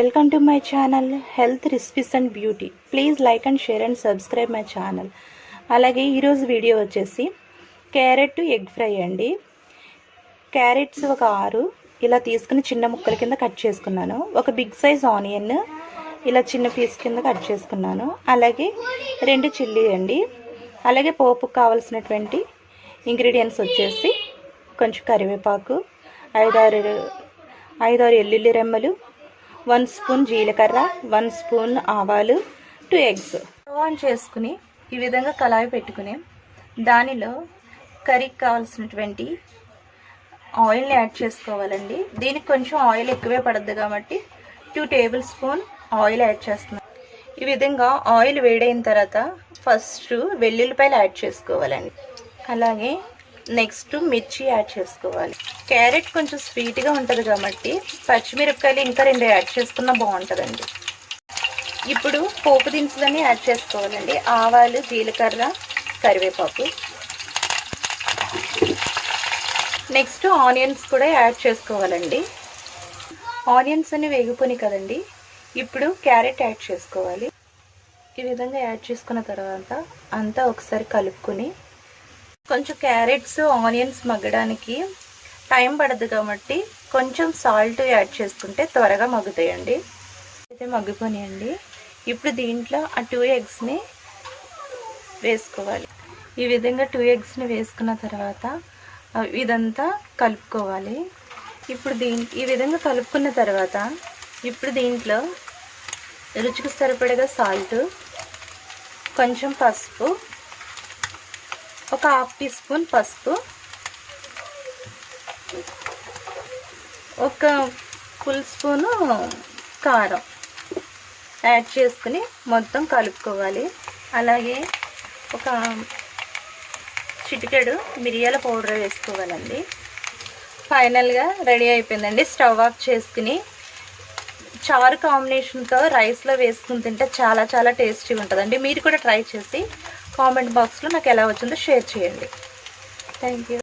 Welcome to my channel health recipes and beauty. Please like and share and subscribe my channel. అలాగే ఈరోజు video వచ్చేసి carrot egg fry అండి. Carrots ఒక 6 ఇలా తీసుకుని చిన్న ముక్కల కింద కట్ చేసుకున్నాను. ఒక బిగ్ సైజ్ ఆనియన్ ఇలా చిన్న పీస్ కింద కట్ చేసుకున్నాను. అలాగే 2 చిల్లీ అండి. అలాగే పోపుకు కావాల్సినటువంటి ఇంగ్రీడియంట్స్ వచ్చేసి కొంచెం కరివేపాకు, 5-6 ఎల్లుల్లి రెమ్మలు, 1 స్పూన్ జీలకర్ర, 1 స్పూన్ ఆవాలు, 2 ఎగ్స్. స్టవ్ ఆన్ చేసుకుని ఈ విధంగా కళాయి పెట్టుకుని దానిలో కర్రీకి కావాల్సినటువంటి ఆయిల్ని యాడ్ చేసుకోవాలండి. దీనికి కొంచెం ఆయిల్ ఎక్కువే పడుద్ది కాబట్టి 2 టేబుల్ స్పూన్ ఆయిల్ యాడ్ చేస్తున్నాను. ఈ విధంగా ఆయిల్ వేడైన తర్వాత ఫస్ట్ వెల్లుల్లిపాయలు యాడ్ చేసుకోవాలండి. అలాగే నెక్స్ట్ మిర్చి యాడ్ చేసుకోవాలి. క్యారెట్ కొంచెం స్వీట్గా ఉంటుంది కాబట్టి పచ్చిమిరపకాయలు ఇంకా 2 యాడ్ చేసుకున్నా బాగుంటుందండి. ఇప్పుడు పోపు దినుసులన్నీ యాడ్ చేసుకోవాలండి. ఆవాలు, జీలకర్ర, కరివేపాకు. నెక్స్ట్ ఆనియన్స్ కూడా యాడ్ చేసుకోవాలండి. ఆనియన్స్ అన్ని వేగిపోయి కదండి. ఇప్పుడు క్యారెట్ యాడ్ చేసుకోవాలి. ఈ విధంగా యాడ్ చేసుకున్న తర్వాత అంతా ఒకసారి కలుపుకొని కొంచెం క్యారెట్స్ ఆనియన్స్ మగ్గడానికి టైం పడదు కాబట్టి కొంచెం సాల్ట్ యాడ్ చేసుకుంటే త్వరగా మగ్గుతాయండి. అయితే మగ్గిపోయాయండి. ఇప్పుడు దీంట్లో ఆ 2 ఎగ్స్ని వేసుకోవాలి. ఈ విధంగా 2 ఎగ్స్ని వేసుకున్న తర్వాత ఇదంతా కలుపుకోవాలి. ఇప్పుడు ఈ విధంగా కలుపుకున్న తర్వాత ఇప్పుడు దీంట్లో రుచికి సరిపడగా సాల్ట్, కొంచెం పసుపు, ఒక 1/2 టీ స్పూన్ పసుపు, ఒక ఫుల్ స్పూను కారం యాడ్ చేసుకుని మొత్తం కలుపుకోవాలి. అలాగే ఒక చిటికెడు మిరియాల పౌడర్ వేసుకోవాలండి. ఫైనల్గా రెడీ అయిపోయిందండి. స్టవ్ ఆఫ్ చేసుకుని చారు కాంబినేషన్తో రైస్లో వేసుకుని తింటే చాలా చాలా టేస్టీగా ఉంటుందండి. మీరు కూడా ట్రై చేసి కామెంట్ బాక్స్లో నాకు ఎలా వచ్చిందో షేర్ చేయండి. Thank you.